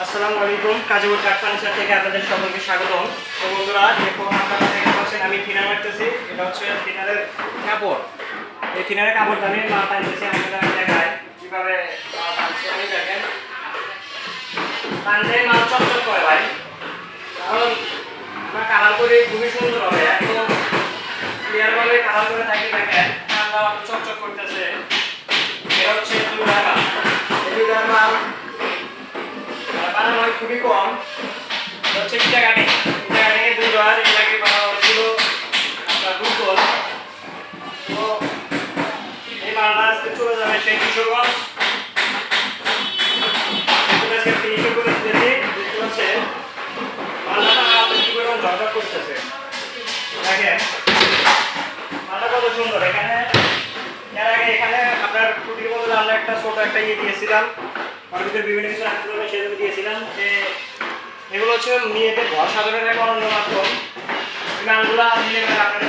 আসসালামু আলাইকুম। কাজীপুর কাঠ ফার্নিচার থেকে আপনাদের সকলকে স্বাগতম। তো বন্ধুরা, দেখুন আপনারা দেখতে পাচ্ছেন আমি থিনার মারতেছি। এটা হচ্ছে থিনারের কাপড়। এই থিনারের কাপড়টা আমি মাল টানতেছি। আপনারা দেখায় কীভাবে মাল টানছি। আমি দেখেন টানলে মাল চকচক করে ভাই, কারণ আমরা কালার করে খুবই সুন্দর হবে, একদম ক্লিয়ারভাবে কালার করে থাকি। দেখেন মালটা চকচক করতেছে। এটা হচ্ছে দুইটার মাল। এই দুইটার মাল বানানো হয় খুবই কম, হচ্ছে ইটাগানি দুইবার এর আগে বানানো হয়েছিল আপনার দুর্বল। তো এই মালটা আজকে চলে যাবে সেই কিশোরগঞ্জ। আজকে ফিনিশিং করে দিয়েছি। দেখতে পাচ্ছেন মালটা কি পরিমাণ ঝরঝর করতেছে। দেখেন মালটা কত সুন্দর। এখানে এর আগে এখানে আপনার কুটির বদলে আমরা একটা ছোট একটা ইয়ে দিয়েছিলাম, ওর ভিতরে বিভিন্ন কিছু রাখতে হবে সেজন্য দিয়েছিলাম। যে এগুলো হচ্ছে মেয়েদের ঘর সাজানোর এক অনন্য মাধ্যম। গানগুলো নিয়ে আপনারা